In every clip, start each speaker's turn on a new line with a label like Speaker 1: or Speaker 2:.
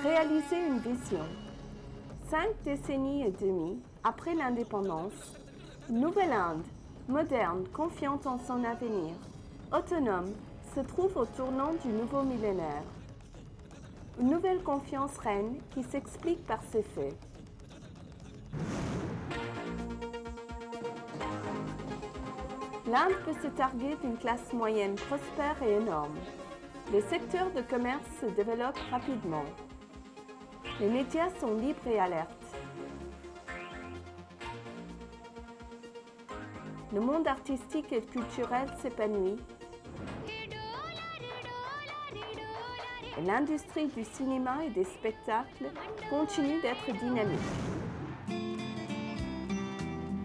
Speaker 1: Réaliser une vision. 5 décennies et demie après l'indépendance, Nouvelle-Inde, moderne, confiante en son avenir, autonome, se trouve au tournant du nouveau millénaire. Une nouvelle confiance règne qui s'explique par ses faits. L'Inde peut se targuer d'une classe moyenne prospère et énorme. Les secteurs de commerce se développent rapidement. Les médias sont libres et alertes. Le monde artistique et culturel s'épanouit. Et l'industrie du cinéma et des spectacles continue d'être dynamique.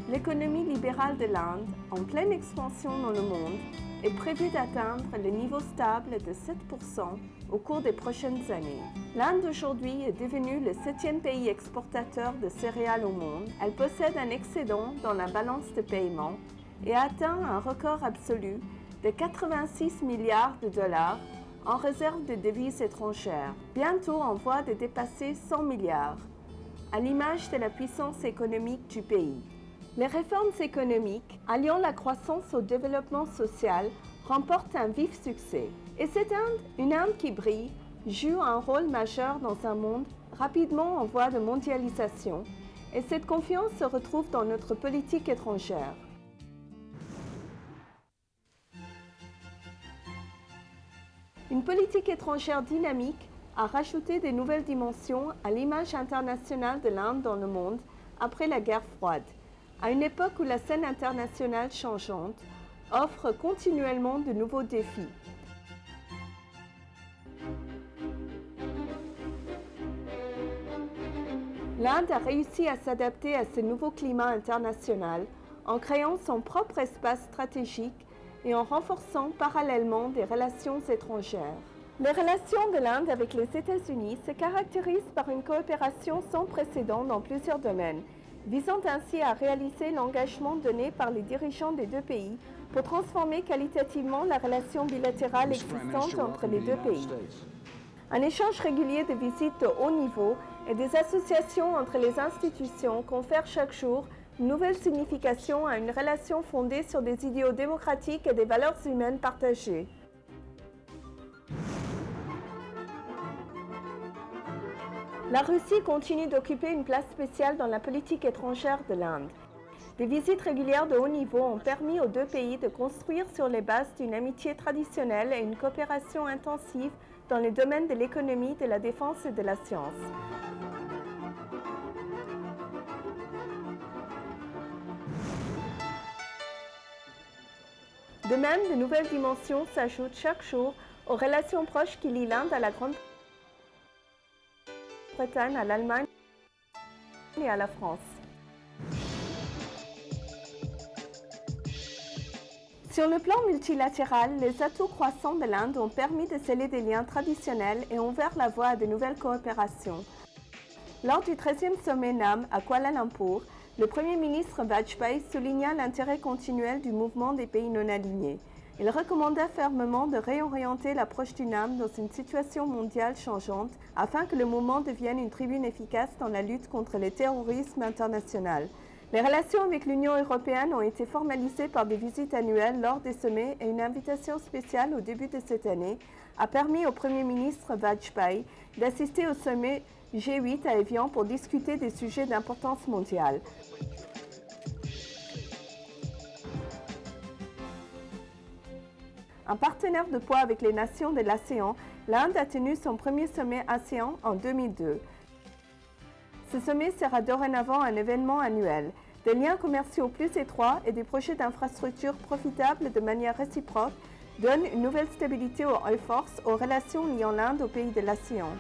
Speaker 1: L'économie libérale de l'Inde, en pleine expansion dans le monde, est prévue d'atteindre le niveau stable de 7% au cours des prochaines années. L'Inde d'aujourd'hui est devenue le 7e pays exportateur de céréales au monde. Elle possède un excédent dans la balance de paiement et atteint un record absolu de 86 milliards de dollars en réserve de devises étrangères, bientôt en voie de dépasser 100 milliards, à l'image de la puissance économique du pays. Les réformes économiques, alliant la croissance au développement social, remportent un vif succès. Et cette Inde, une Inde qui brille, joue un rôle majeur dans un monde rapidement en voie de mondialisation, et cette confiance se retrouve dans notre politique étrangère. Une politique étrangère dynamique a rajouté de nouvelles dimensions à l'image internationale de l'Inde dans le monde après la guerre froide, à une époque où la scène internationale changeante offre continuellement de nouveaux défis. L'Inde a réussi à s'adapter à ce nouveau climat international en créant son propre espace stratégique et en renforçant parallèlement des relations étrangères. Les relations de l'Inde avec les États-Unis se caractérisent par une coopération sans précédent dans plusieurs domaines, visant ainsi à réaliser l'engagement donné par les dirigeants des deux pays pour transformer qualitativement la relation bilatérale existante entre les deux pays. Un échange régulier de visites de haut niveau et des associations entre les institutions confèrent chaque jour une nouvelle signification à une relation fondée sur des idéaux démocratiques et des valeurs humaines partagées. La Russie continue d'occuper une place spéciale dans la politique étrangère de l'Inde. Des visites régulières de haut niveau ont permis aux deux pays de construire sur les bases d'une amitié traditionnelle et une coopération intensive dans les domaines de l'économie, de la défense et de la science. De même, de nouvelles dimensions s'ajoutent chaque jour aux relations proches qui lient l'Inde à la Grande-Bretagne, à l'Allemagne et à la France. Sur le plan multilatéral, les atouts croissants de l'Inde ont permis de sceller des liens traditionnels et ont ouvert la voie à de nouvelles coopérations. Lors du 13e sommet NAM à Kuala Lumpur, le Premier ministre Vajpayee souligna l'intérêt continuel du mouvement des pays non alignés. Il recommanda fermement de réorienter l'approche du NAM dans une situation mondiale changeante afin que le mouvement devienne une tribune efficace dans la lutte contre le terrorisme international. Les relations avec l'Union européenne ont été formalisées par des visites annuelles lors des sommets et une invitation spéciale au début de cette année a permis au Premier ministre Vajpayee d'assister au sommet G8 à Évian pour discuter des sujets d'importance mondiale. Un partenaire de poids avec les nations de l'ASEAN, l'Inde a tenu son premier sommet ASEAN en 2002. Ce sommet sera dorénavant un événement annuel. Des liens commerciaux plus étroits et des projets d'infrastructures profitables de manière réciproque donnent une nouvelle stabilité et force aux relations liant l'Inde aux pays de l'ASEAN.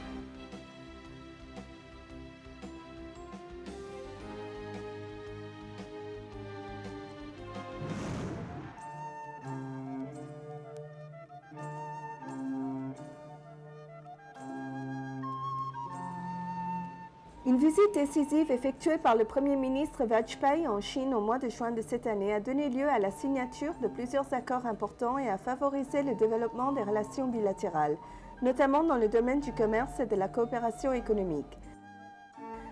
Speaker 1: Une visite décisive effectuée par le Premier ministre Vajpayee en Chine au mois de juin de cette année a donné lieu à la signature de plusieurs accords importants et a favorisé le développement des relations bilatérales. notamment dans le domaine du commerce et de la coopération économique.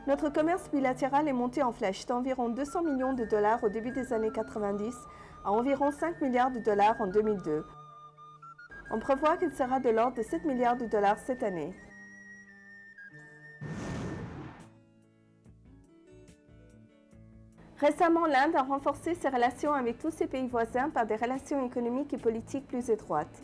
Speaker 1: Notre commerce bilatéral est monté en flèche d'environ 200 millions de dollars au début des années 90 à environ 5 milliards de dollars en 2002. On prévoit qu'il sera de l'ordre de 7 milliards de dollars cette année. Récemment, l'Inde a renforcé ses relations avec tous ses pays voisins par des relations économiques et politiques plus étroites.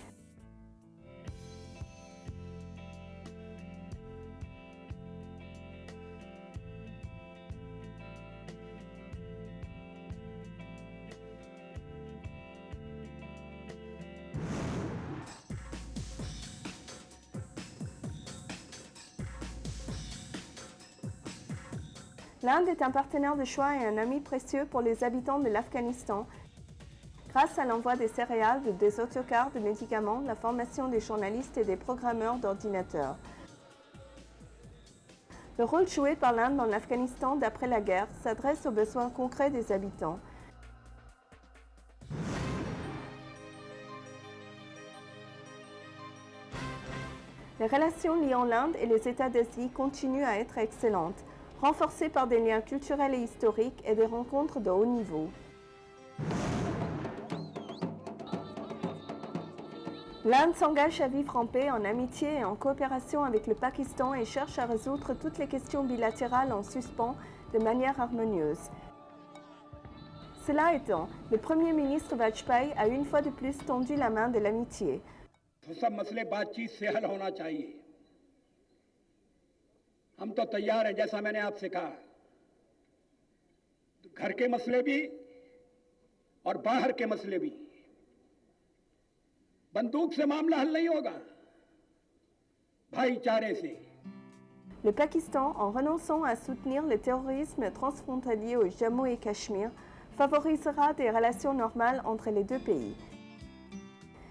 Speaker 1: L'Inde est un partenaire de choix et un ami précieux pour les habitants de l'Afghanistan, grâce à l'envoi des céréales, des autocars, de médicaments, la formation des journalistes et des programmeurs d'ordinateurs. Le rôle joué par l'Inde dans l'Afghanistan d'après la guerre s'adresse aux besoins concrets des habitants. Les relations liant l'Inde et les États d'Asie continuent à être excellentes, renforcées par des liens culturels et historiques et des rencontres de haut niveau. L'Inde s'engage à vivre en paix, en amitié et en coopération avec le Pakistan et cherche à résoudre toutes les questions bilatérales en suspens de manière harmonieuse. Cela étant, le Premier ministre Vajpayee a une fois de plus tendu la main de l'amitié.
Speaker 2: सब मसले बातचीत से हल होना चाहिए। हम तो तैयार हैं, जैसा मैंने आपसे कहा, घर के मसले भी और बाहर के मसले भी। बंदूक से मामला हल नहीं होगा, भाईचारे से।
Speaker 1: Le Pakistan, en renonçant à soutenir le terrorisme transfrontalier au Jammu et Cachemire, favorisera des relations normales entre les deux pays.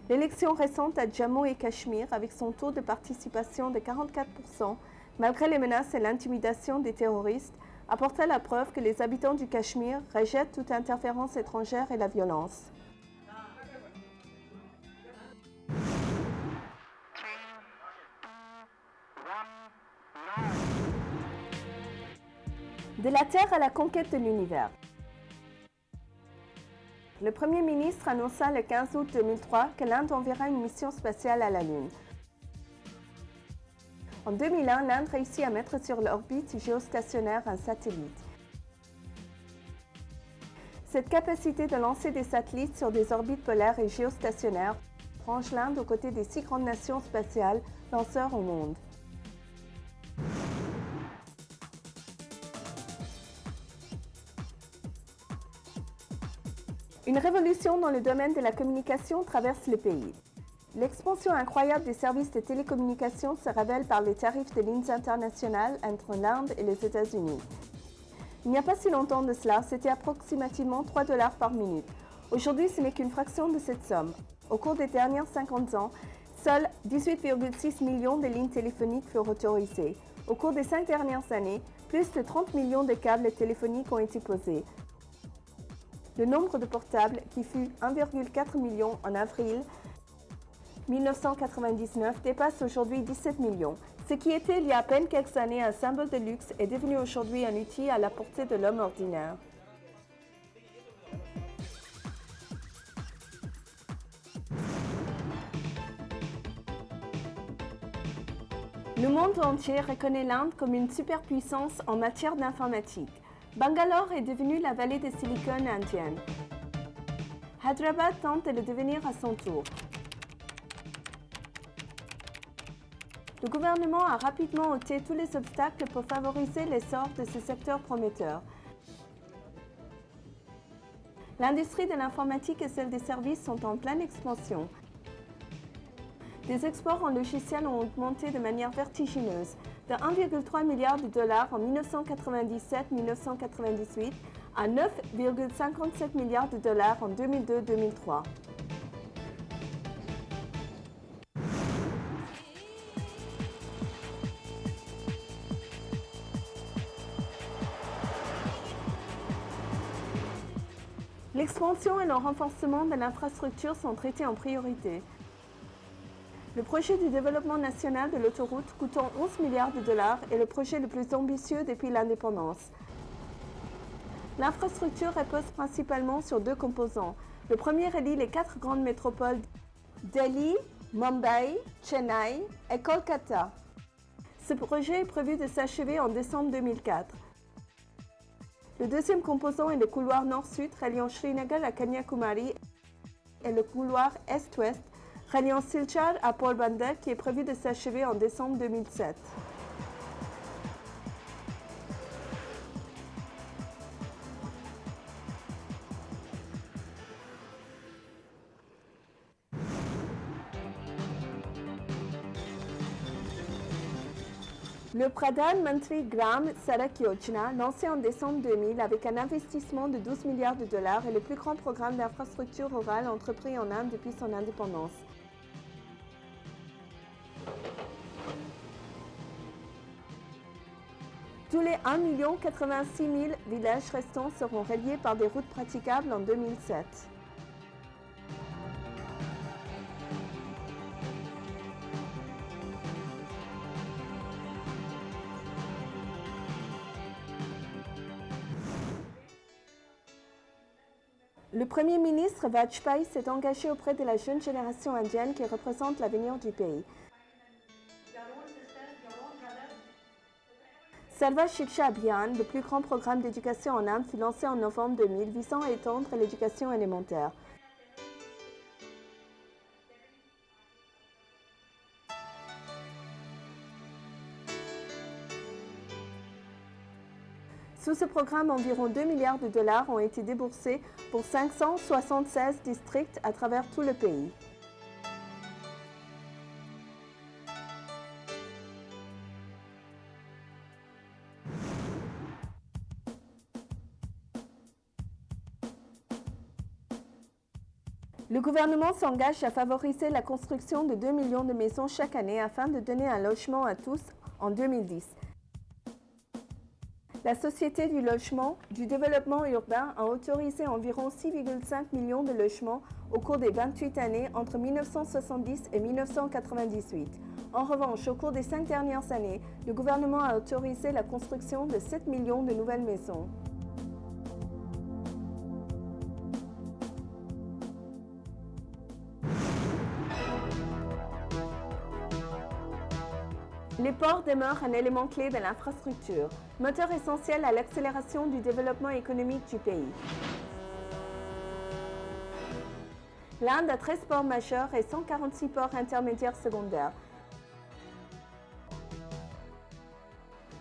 Speaker 1: L'élection récente à Jammu et Cachemire, avec son taux de participation de 44%, malgré les menaces et l'intimidation des terroristes, apporta la preuve que les habitants du Cachemire rejettent toute interférence étrangère et la violence. De la Terre à la conquête de l'univers. Le Premier ministre annonça le 15 août 2003 que l'Inde enverra une mission spatiale à la Lune. En 2001, l'Inde réussit à mettre sur l'orbite géostationnaire un satellite. Cette capacité de lancer des satellites sur des orbites polaires et géostationnaires range l'Inde aux côtés des 6 grandes nations spatiales lanceurs au monde. Une révolution dans le domaine de la communication traverse le pays. L'expansion incroyable des services de télécommunications se révèle par les tarifs de lignes internationales entre l'Inde et les États-Unis. Il n'y a pas si longtemps de cela, c'était approximativement 3 $ par minute. Aujourd'hui, ce n'est qu'une fraction de cette somme. Au cours des dernières 50 ans, seuls 18,6 millions de lignes téléphoniques furent autorisées. Au cours des 5 dernières années, plus de 30 millions de câbles téléphoniques ont été posés. Le nombre de portables, qui fut 1,4 million en avril 1999, dépasse aujourd'hui 17 millions. Ce qui était il y a à peine quelques années un symbole de luxe est devenu aujourd'hui un outil à la portée de l'homme ordinaire. Le monde entier reconnaît l'Inde comme une superpuissance en matière d'informatique. Bangalore est devenue la vallée de Silicon indienne. Hyderabad tente de le devenir à son tour. Le gouvernement a rapidement ôté tous les obstacles pour favoriser l'essor de ce secteur prometteur. L'industrie de l'informatique et celle des services sont en pleine expansion. Les exports en logiciels ont augmenté de manière vertigineuse, de 1,3 milliard de dollars en 1997-1998 à 9,57 milliards de dollars en 2002-2003. L'expansion et le renforcement de l'infrastructure sont traités en priorité. Le projet du développement national de l'autoroute coûtant 11 milliards de dollars est le projet le plus ambitieux depuis l'indépendance. L'infrastructure repose principalement sur deux composants. Le premier relie les 4 grandes métropoles Delhi, Mumbai, Chennai et Kolkata. Ce projet est prévu de s'achever en décembre 2004. Le deuxième composant est le couloir nord-sud reliant Srinagar à Kanyakumari et le couloir est-ouest reliant Silchar à Porbandar qui est prévu de s'achever en décembre 2007. Le Pradhan Mantri Gram Sadak Yojana, lancé en décembre 2000 avec un investissement de 12 milliards de dollars, est le plus grand programme d'infrastructure rurale entrepris en Inde depuis son indépendance. Tous les 1 086 000 villages restants seront reliés par des routes praticables en 2007. Le Premier ministre Vajpayee s'est engagé auprès de la jeune génération indienne qui représente l'avenir du pays. Sarva Shiksha Abhiyan, le plus grand programme d'éducation en Inde, fut lancé en novembre 2000 visant à étendre l'éducation élémentaire. Sous ce programme, environ 2 milliards de dollars ont été déboursés pour 576 districts à travers tout le pays. Le gouvernement s'engage à favoriser la construction de 2 millions de maisons chaque année afin de donner un logement à tous en 2010. La Société du logement, du développement urbain a autorisé environ 6,5 millions de logements au cours des 28 années entre 1970 et 1998. En revanche, au cours des 5 dernières années, le gouvernement a autorisé la construction de 7 millions de nouvelles maisons. Les ports demeurent un élément clé de l'infrastructure, moteur essentiel à l'accélération du développement économique du pays. L'Inde a 13 ports majeurs et 146 ports intermédiaires secondaires.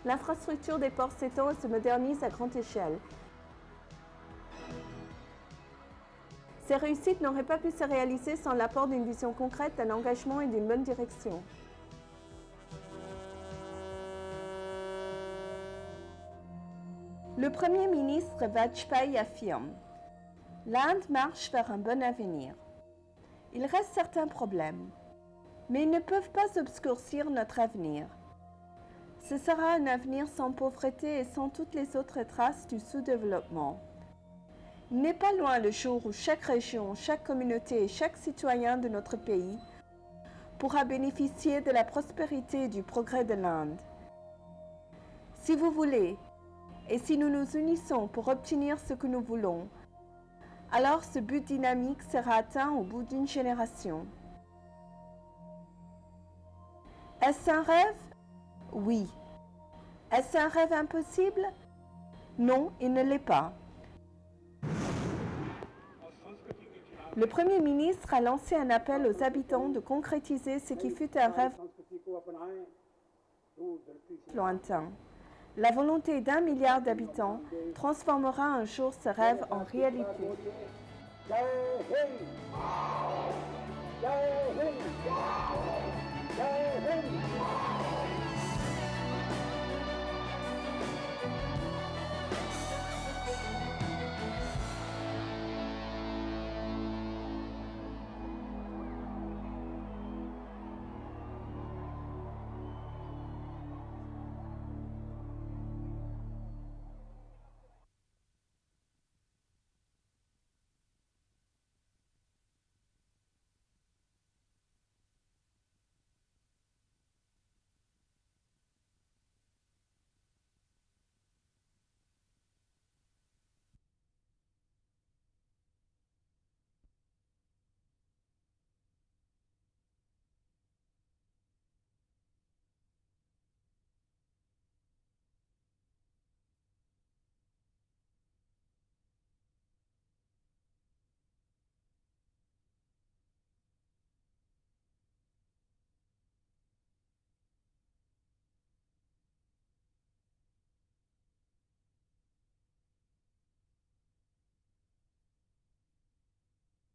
Speaker 1: L'infrastructure des ports s'étend et se modernise à grande échelle. Ces réussites n'auraient pas pu se réaliser sans l'apport d'une vision concrète, d'un engagement et d'une bonne direction. Le Premier ministre Vajpayee affirme « L'Inde marche vers un bon avenir. Il reste certains problèmes, mais ils ne peuvent pas obscurcir notre avenir. Ce sera un avenir sans pauvreté et sans toutes les autres traces du sous-développement. Il n'est pas loin le jour où chaque région, chaque communauté et chaque citoyen de notre pays pourra bénéficier de la prospérité et du progrès de l'Inde. Si vous voulez, et si nous nous unissons pour obtenir ce que nous voulons, alors ce but dynamique sera atteint au bout d'une génération. Est-ce un rêve? Oui. Est-ce un rêve impossible? Non, il ne l'est pas. Le Premier ministre a lancé un appel aux habitants de concrétiser ce qui fut un rêve lointain. La volonté d'1 milliard d'habitants transformera un jour ce rêve en réalité.
Speaker 2: Jai Hind! Jai Hind! Jai Hind!